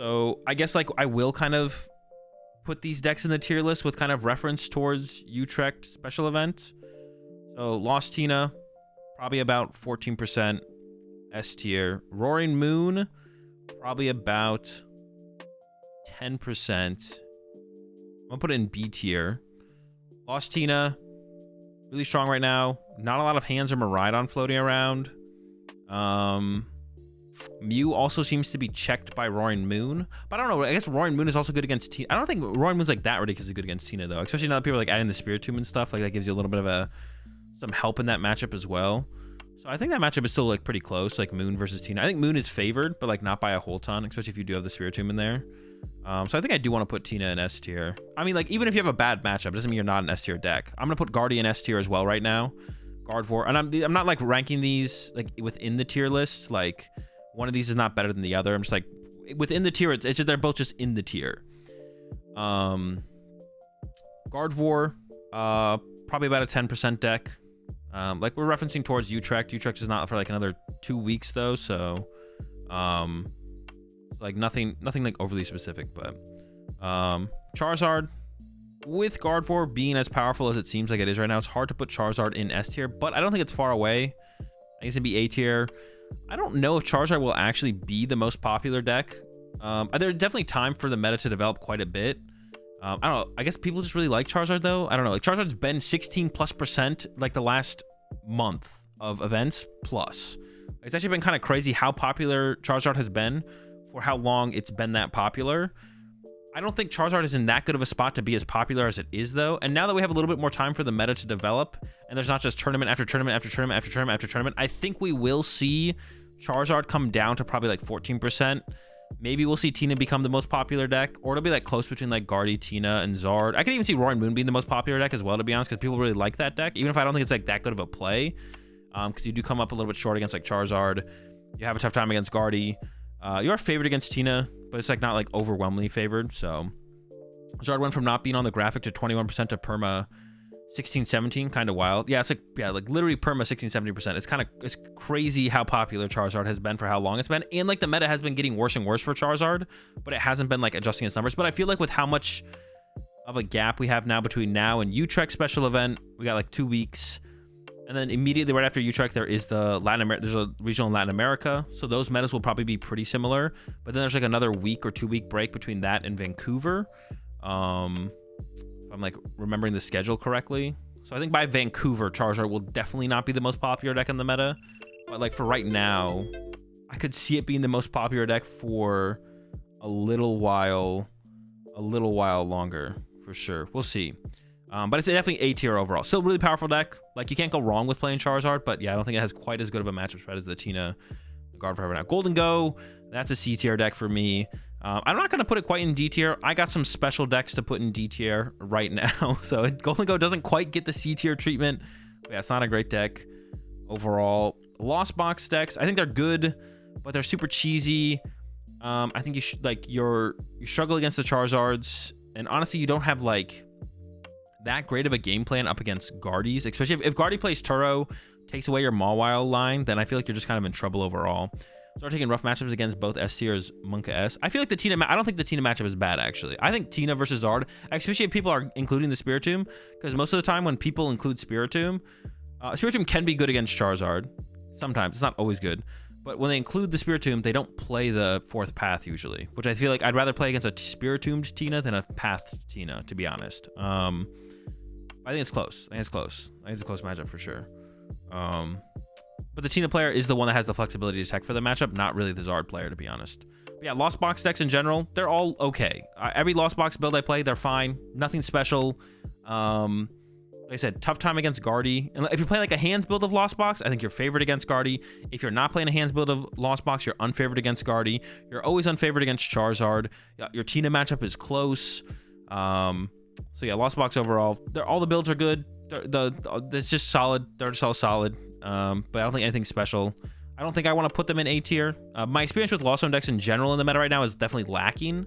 So I guess like I will kind of put these decks in the tier list with kind of reference towards Utrecht Special Event. So Lost Tina, probably about 14% S tier. Roaring Moon, probably about 10%. I'm gonna put it in B tier. Lost Tina, really strong right now. Not a lot of hands or Miraidon floating around. Mew also seems to be checked by Roaring Moon, but I don't know. I guess Roaring Moon is also good against Tina. I don't think Roaring Moon's like that ridiculously good against Tina though, especially now that people are like adding the Spiritomb and stuff. Like that gives you a little bit of some help in that matchup as well. So I think that matchup is still like pretty close, like Moon versus Tina. I think Moon is favored, but like not by a whole ton, especially if you do have the Spiritomb in there. So I think I do want to put Tina in S tier. I mean, like even if you have a bad matchup, it doesn't mean you're not an S tier deck. I'm gonna put Guardian S tier as well right now. Guard4, and I'm not like ranking these like within the tier list. Like one of these is not better than the other. I'm just like within the tier. It's just they're both just in the tier. Guard4, probably about a 10% deck. Like we're referencing towards Utrecht. Utrecht is not for like another 2 weeks though, so like nothing like overly specific. But Charizard, with Guard4 being as powerful as it seems like it is right now, it's hard to put Charizard in S tier, but I don't think it's far away. I think it's gonna be A tier. I don't know if Charizard will actually be the most popular deck. There's definitely time for the meta to develop quite a bit. I don't know. I guess people just really like Charizard though. I don't know. Like Charizard's been 16+% like the last month of events plus. It's actually been kind of crazy how popular Charizard has been for how long it's been that popular. I don't think Charizard is in that good of a spot to be as popular as it is though. And now that we have a little bit more time for the meta to develop and there's not just tournament after tournament after tournament after tournament after tournament, I think we will see Charizard come down to probably like 14%. Maybe we'll see Tina become the most popular deck, or it'll be like close between like Guardy, Tina, and Zard. I could even see Roaring Moon being the most popular deck as well, to be honest, because people really like that deck, even if I don't think it's like that good of a play. Because you do come up a little bit short against like Charizard. You have a tough time against Guardy. You are favored against Tina, but it's like not like overwhelmingly favored. So Zard went from not being on the graphic to 21% to perma 16-17, kind of wild. Yeah, it's like literally perma 16-70%. It's crazy how popular Charizard has been for how long it's been, and like the meta has been getting worse and worse for Charizard, but it hasn't been like adjusting its numbers. But I feel like with how much of a gap we have now between now and Utrecht Special Event, we got like 2 weeks, and then immediately right after Utrecht there is the there's a regional in Latin America, so those metas will probably be pretty similar. But then there's like another week or 2 week break between that and Vancouver. If I'm like remembering the schedule correctly. So I think by Vancouver, Charizard will definitely not be the most popular deck in the meta. But like for right now, I could see it being the most popular deck for a little while longer for sure. We'll see. But it's definitely A tier overall. Still really powerful deck. Like you can't go wrong with playing Charizard, but yeah, I don't think it has quite as good of a matchup spread as the Tina Guard forever now. Golden Go, that's a C tier deck for me. I'm not going to put it quite in D tier. I got some special decks to put in D tier right now. So Golden Go doesn't quite get the C tier treatment. But yeah, it's not a great deck overall. Lost Box decks, I think they're good, but they're super cheesy. I think you should you struggle against the Charizards, and honestly, you don't have like that great of a game plan up against Guardies, especially if Guardy plays Turo, takes away your Mawile line, then I feel like you're just kind of in trouble overall. Start taking rough matchups against both S tiers, Monka S. I feel like the Tina, I don't think the Tina matchup is bad, actually. I think Tina versus Zard, especially if people are including the Spiritomb, because most of the time when people include Spiritomb, Spiritomb can be good against Charizard. Sometimes, it's not always good. But when they include the Spiritomb, they don't play the fourth path usually, which I feel like I'd rather play against a Spiritombed Tina than a Path Tina, to be honest. I think it's close. I think it's a close matchup for sure. But the Tina player is the one that has the flexibility to tech for the matchup, not really the Zard player, to be honest. But yeah, Lost Box decks in general, they're all okay. Every Lost Box build I play, they're fine. Nothing special. Like I said, tough time against Guardy. And if you play like a hands build of Lost Box, I think you're favored against Guardy. If you're not playing a hands build of Lost Box, you're unfavored against Guardy. You're always unfavored against Charizard. Your Tina matchup is close. So yeah, Lost Box overall, all the builds are good. It's just solid. They're just all solid. But I don't think anything special. I don't think I want to put them in A tier. My experience with Lost Zone decks in general in the meta right now is definitely lacking.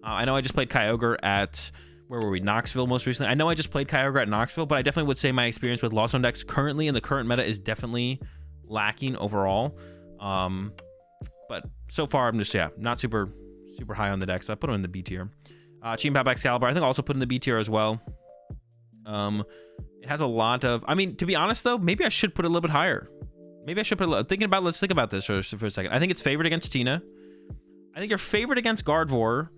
I know I just played Kyogre at, where were we? Knoxville most recently. I know I just played Kyogre at Knoxville, but I definitely would say my experience with Lost Zone decks currently in the current meta is definitely lacking overall. But so far I'm just, yeah, not super super high on the deck, so I put him in the B tier. Chien-Pao Excalibur, I think I'll also put in the B tier as well. It has a lot of... I mean, to be honest, though, maybe I should put it a little bit higher. Maybe I should put it... Let's think about this for a second. I think it's favored against Tina. I think you're favored against Gardevoir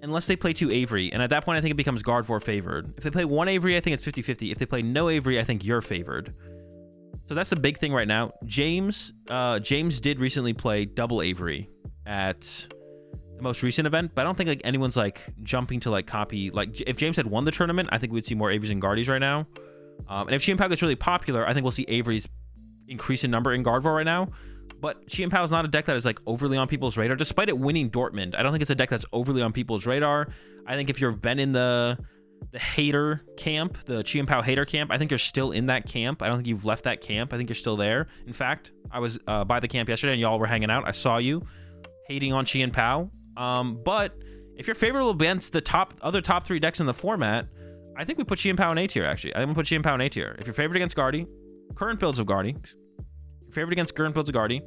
unless they play 2 Avery. And at that point, I think it becomes Gardevoir favored. If they play 1 Avery, I think it's 50-50. If they play no Avery, I think you're favored. So that's the big thing right now. James did recently play double Avery at the most recent event, but I don't think like anyone's like jumping to like copy. Like if James had won the tournament, I think we'd see more Averys and Guardies right now. And if Chien-Pao gets really popular, I think we'll see Averys increase in number in Gardevoir right now. But Chien-Pao is not a deck that is like overly on people's radar. Despite it winning Dortmund, I don't think it's a deck that's overly on people's radar. I think if you've been in the hater camp, the Chien-Pao hater camp, I think you're still in that camp. I don't think you've left that camp. I think you're still there. In fact, I was by the camp yesterday and y'all were hanging out. I saw you hating on Chien-Pao. But if you're favorable against the other top 3 decks in the format, I think we put Chien-Pao in A tier, actually. I'm going to put Chien-Pao in A tier. If you're favored against Guardy, current builds of Guardy, if you're favored against current builds of Guardy,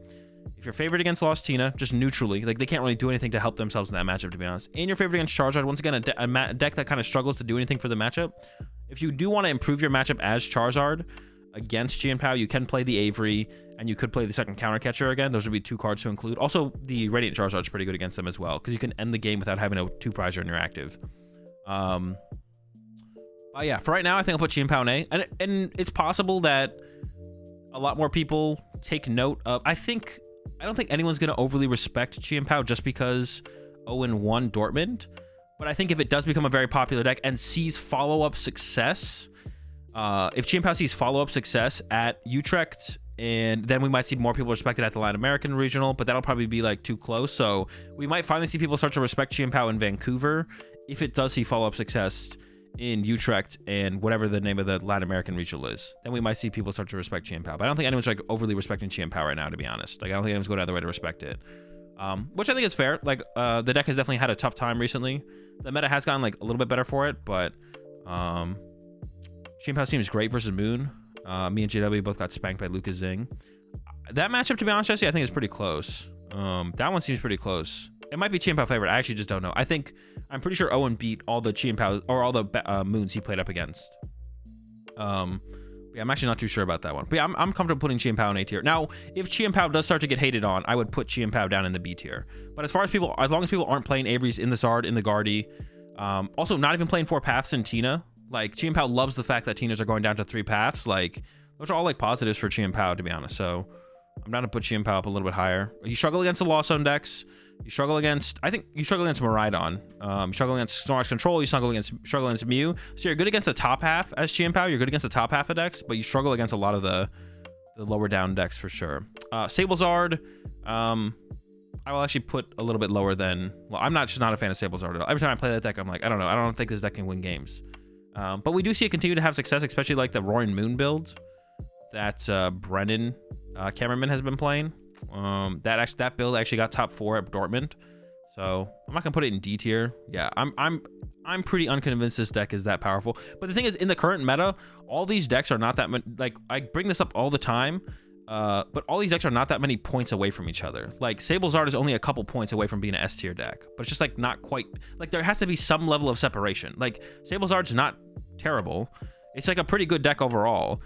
if you're favored against Lost Tina, just neutrally, like they can't really do anything to help themselves in that matchup, to be honest. And you're favored against Charizard, once again, a deck that kind of struggles to do anything for the matchup. If you do want to improve your matchup as Charizard against Chien-Pao, you can play the Avery, and you could play the second counter catcher again. Those would be 2 cards to include. Also, the Radiant Charizard is pretty good against them as well, because you can end the game without having a 2-prizer in your active. Yeah, for right now, I think I'll put Chien-Pao in A. And it's possible that a lot more people take note of... I don't think anyone's going to overly respect Chien-Pao just because 0-1 Dortmund. But I think if it does become a very popular deck and sees follow-up success... if Chien-Pao sees follow-up success at Utrecht, and then we might see more people respect it at the Latin American regional, but that'll probably be like too close. So we might finally see people start to respect Chien-Pao in Vancouver if it does see follow-up success in Utrecht and whatever the name of the Latin American regional is. Then we might see people start to respect Chien-Pao. But I don't think anyone's like overly respecting Chien-Pao right now, to be honest. Like I don't think anyone's going out of their way to respect it. Which I think is fair. Like the deck has definitely had a tough time recently. The meta has gotten like a little bit better for it, but Chien-Pao seems great versus Moon. Me and JW both got spanked by Lucas Zing. That matchup, to be honest, Jesse, I think is pretty close. That one seems pretty close. It might be Chien-Pao favorite. I actually just don't know. I'm pretty sure Owen beat all the Chien-Pao or all the Moons he played up against. Yeah, I'm actually not too sure about that one. But yeah, I'm comfortable putting Chien-Pao in A tier. Now, if Chien-Pao does start to get hated on, I would put Chien-Pao down in the B tier. But as long as people aren't playing Averys in the Zard, in the Guardy, also not even playing 4 paths in Tina. Like Chien-Pao loves the fact that Tinas are going down to 3 paths. Like those are all like positives for Chien-Pao, to be honest. So I'm down to put Chien-Pao up a little bit higher. You struggle against the Lost Zone decks. I think you struggle against Miraidon. You struggle against Snorlax Control. You struggle against Mew. So you're good against the top half as Chien-Pao. You're good against the top half of decks, but you struggle against a lot of the lower down decks for sure. Sablezard, I will actually put a little bit lower than... Well, I'm just not a fan of Sablezard at all. Every time I play that deck, I'm like, I don't know. I don't think this deck can win games. But we do see it continue to have success, especially like the Roy and Moon build that Brennan cameraman has been playing. That build actually got top 4 at Dortmund, so I'm not gonna put it in D tier. Yeah, I'm pretty unconvinced this deck is that powerful. But the thing is, in the current meta, all these decks are not that many. Like I bring this up all the time, but all these decks are not that many points away from each other. Like Sablezard is only a couple points away from being an S tier deck, but it's just like not quite. Like there has to be some level of separation. Like Sablezard's not terrible. It's like a pretty good deck overall.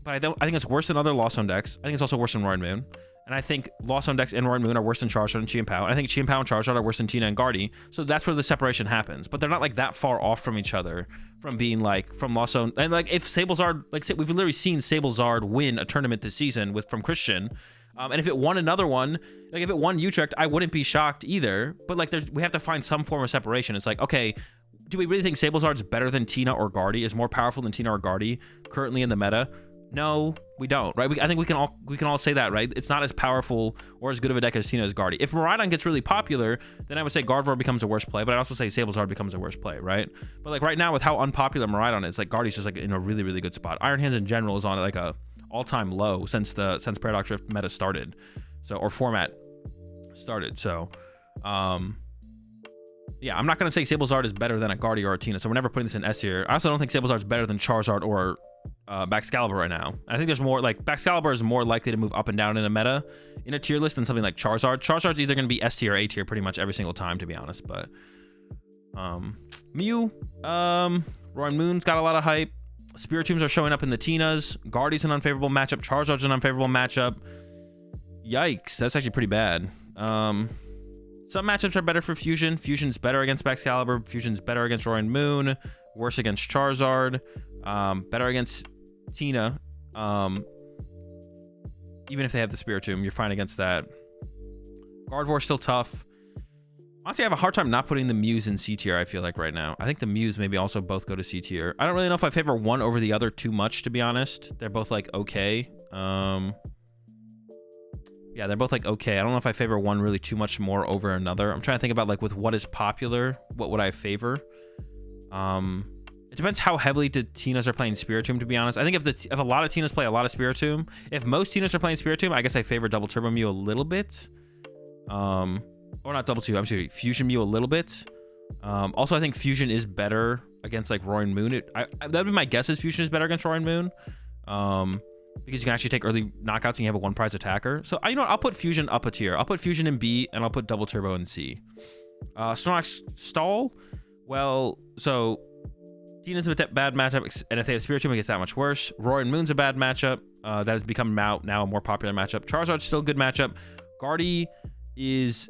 But I think it's worse than other Lost Zone decks. I think it's also worse than Roy and Moon. And I think Lost Zone decks and Roy and Moon are worse than Charizard and Chien-Pao. And I think Chien-Pao and Charizard are worse than Tina and Guardy. So that's where the separation happens. But they're not like that far off from each other from being like from Lost Zone. And like if Sablezard, like we've literally seen Sablezard win a tournament this season from Christian. And if it won another one, like if it won Utrecht, I wouldn't be shocked either. But like we have to find some form of separation. It's like, okay, do we really think Sablezard's better than Tina or Guardy, is more powerful than Tina or Guardy currently in the meta? No, we don't, right? I think we can all say that, right? It's not as powerful or as good of a deck as Tina as Guardy. If Miraidon gets really popular, then I would say Gardevoir becomes a worse play, but I'd also say Sablezard becomes a worse play, right? But like right now with how unpopular Miraidon is, like Guardy's just like in a really, really good spot. Iron Hands in general is on like a all-time low since Paradox Rift meta started, or format started. So, yeah, I'm not gonna say Sablezard is better than a Guardy or a Tina, so we're never putting this in S tier. I also don't think Sablezard's better than Charizard or Baxcalibur right now. I think there's more, like, Baxcalibur is more likely to move up and down in a meta in a tier list than something like Charizard. Charizard's either going to be S tier or A tier pretty much every single time, to be honest. But Mew, Roaring Moon's got a lot of hype. Spiritombs are showing up in the Tinas. Guardy's an unfavorable matchup. Charizard's an unfavorable matchup. Yikes, that's actually pretty bad. Some matchups are better for Fusion. Fusion's better against Baxcalibur. Fusion's better against Roaring Moon. Worse against Charizard. Better against Tina. Even if they have the Spiritomb, you're fine against that. Gardevoir's still tough. Honestly, I have a hard time not putting the Mews in C tier, I feel like, right now. I think the Mews maybe also both go to C tier. I don't really know if I favor one over the other too much, to be honest. They're both, like, okay. Yeah, they're both, like, okay. I don't know if I favor one really too much more over another. I'm trying to think about, like, with what is popular, what would I favor? It depends how heavily the Tinas are playing Spiritomb, to be honest. I think if a lot of Tinas play a lot of Spiritomb, if most Tinas are playing Spiritomb, I guess I favor Double Turbo Mew a little bit. Or not Double Two, I'm sorry, Fusion Mew a little bit. Also, I think Fusion is better against, like, Roaring Moon. That'd be my guess is Fusion is better against Roaring Moon. Because you can actually take early knockouts and you have a one prize attacker. So, you know what? I'll put Fusion up a tier. I'll put Fusion in B, and I'll put Double Turbo in C. Snorlax Stall. Well, so Tina's a bad matchup, and if they have Spiritomb, it gets that much worse. Roaring Moon's a bad matchup. That has become now a more popular matchup. Charizard's still a good matchup. Guardy is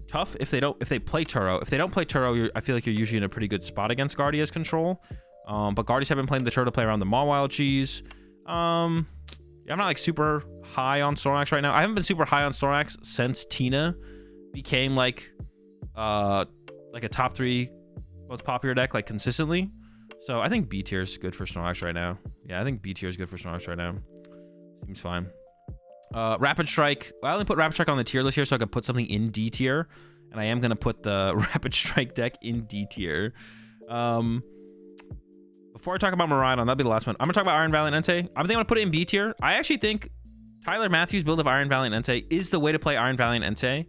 tough if they play Turo. If they don't play Turo, I feel like you're usually in a pretty good spot against Guardy as control. But Guardies have been playing the Turo to play around the Mawile Cheese. Yeah, I'm not, like, super high on Snorlax right now. I haven't been super high on Snorlax since Tina became, like a top 3 most popular deck, like, consistently. So I think B tier is good for Snorlax right now. Yeah, I think B tier is good for Snorlax right now. Seems fine. Rapid Strike. Well, I only put Rapid Strike on the tier list here so I could put something in D tier. And I am going to put the Rapid Strike deck in D tier. Before I talk about Miraidon, that'll be the last one. I'm going to talk about Iron Valley and Entei. I think I'm going to put it in B tier. I actually think Tyler Matthews' build of Iron Valley and Entei is the way to play Iron Valley and Entei.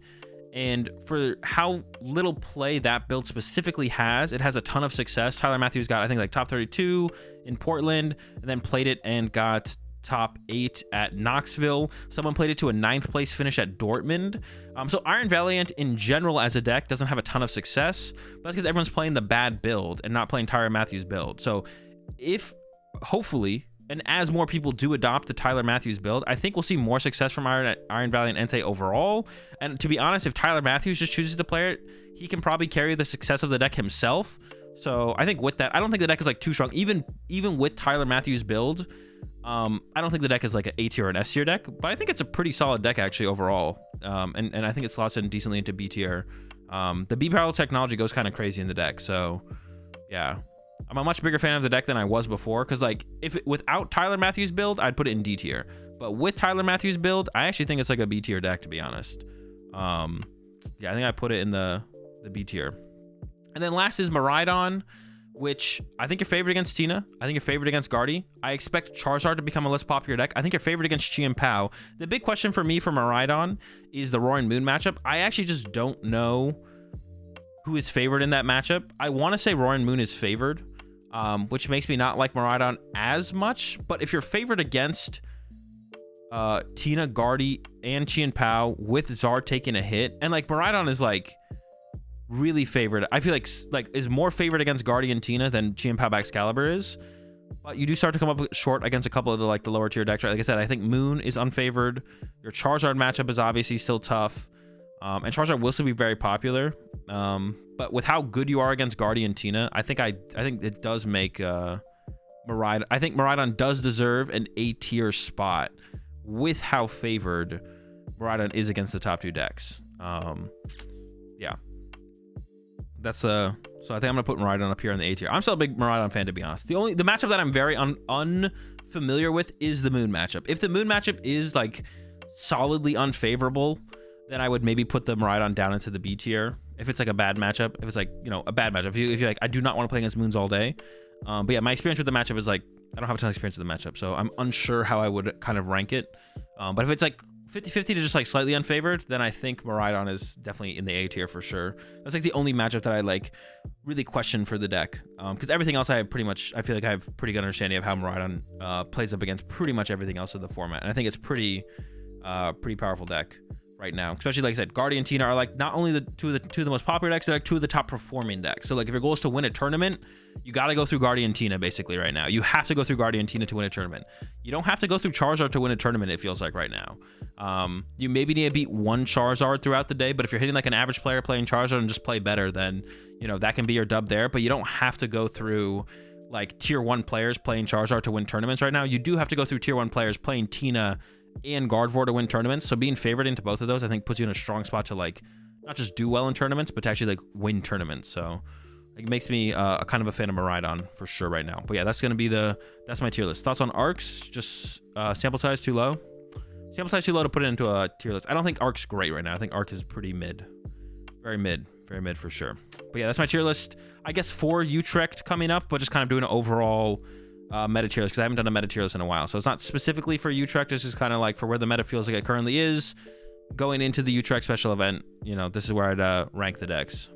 And for how little play that build specifically has, it has a ton of success. Tyler Matthews got, I think, like top 32 in Portland, and then played it and got top 8 at Knoxville. Someone played it to a 9th place finish at Dortmund. So Iron Valiant in general as a deck doesn't have a ton of success, but that's because everyone's playing the bad build and not playing Tyler Matthews build. So if hopefully, and as more people do adopt the Tyler Matthews build, I think we'll see more success from Iron Valley and Entei overall. And to be honest, if Tyler Matthews just chooses to play it, he can probably carry the success of the deck himself. So I think with that, I don't think the deck is, like, too strong. Even with Tyler Matthews build, I don't think the deck is like an A tier or an S tier deck, but I think it's a pretty solid deck actually overall. And I think it slots in decently into B tier. The B parallel technology goes kind of crazy in the deck. So yeah, I'm a much bigger fan of the deck than I was before. Cause, like, without Tyler Matthews build, I'd put it in D tier, but with Tyler Matthews build, I actually think it's like a B tier deck, to be honest. Yeah, I think I put it in the B tier. And then last is Miraidon, which I think you're favored against Tina. I think you're favored against Guardy. I expect Charizard to become a less popular deck. I think you're favored against Chien-Pao. The big question for me for Miraidon is the Roaring Moon matchup. I actually just don't know who is favored in that matchup. I want to say Roaring Moon is favored, which makes me not like Miraidon as much. But if you're favored against Tina, Guardy, and Chien-Pao with Zard taking a hit, and, like, Miraidon is, like, really favored. I feel like is more favored against Guardy and Tina than Chien-Pao Baxcalibur is. But you do start to come up short against a couple of the lower tier decks. Right? Like I said, I think Moon is unfavored. Your Charizard matchup is obviously still tough. And Charizard will still be very popular. But with how good you are against Guardy and Tina, I think it does make Miraidon. I think Miraidon does deserve an A tier spot with how favored Miraidon is against the top 2 decks. Yeah. That's so I think I'm gonna put Miraidon up here in the A tier. I'm still a big Miraidon fan, to be honest. The matchup that I'm very unfamiliar with is the Moon matchup. If the Moon matchup is, like, solidly unfavorable, then I would maybe put the Miraidon down into the B tier. If it's, like, a bad matchup, if it's, like, you know, a bad matchup, if you're like, I do not want to play against Moons all day. But yeah, my experience with the matchup is, like, I don't have a ton of experience with the matchup, so I'm unsure how I would kind of rank it. But if it's, like, 50-50 to just like slightly unfavored, then I think Miraidon is definitely in the A tier for sure. That's like the only matchup that I like really question for the deck, because everything else I feel like I have pretty good understanding of how Miraidon plays up against pretty much everything else in the format, and I think it's pretty powerful deck right now. Especially like I said, Giratina are like not only the two of the most popular decks, they're like two of the top performing decks. So like if your goal is to win a tournament, you got to go through Giratina basically right now. You have to go through Giratina to win a tournament. You don't have to go through Charizard to win a tournament, it feels like right now. You maybe need to beat one Charizard throughout the day, but if you're hitting like an average player playing Charizard and just play better, then you know that can be your dub there. But you don't have to go through like tier 1 players playing Charizard to win tournaments right now. You do have to go through tier 1 players playing Tina and Gardevoir to win tournaments. So being favored into both of those, I think, puts you in a strong spot to like not just do well in tournaments, but to actually like win tournaments. So it makes me a kind of a fan of Miraidon for sure right now. But yeah, that's gonna be that's my tier list. Thoughts on Arcs? Just sample size too low. Sample size too low to put it into a tier list. I don't think Arc's great right now. I think Arc is pretty mid, very mid for sure. But yeah, that's my tier list. I guess for Utrecht coming up, but just kind of doing an overall meta tier list because I haven't done a meta tier list in a while. So it's not specifically for Utrecht. This is kind of like for where the meta feels like it currently is going into the Utrecht special event. You know, this is where I'd rank the decks.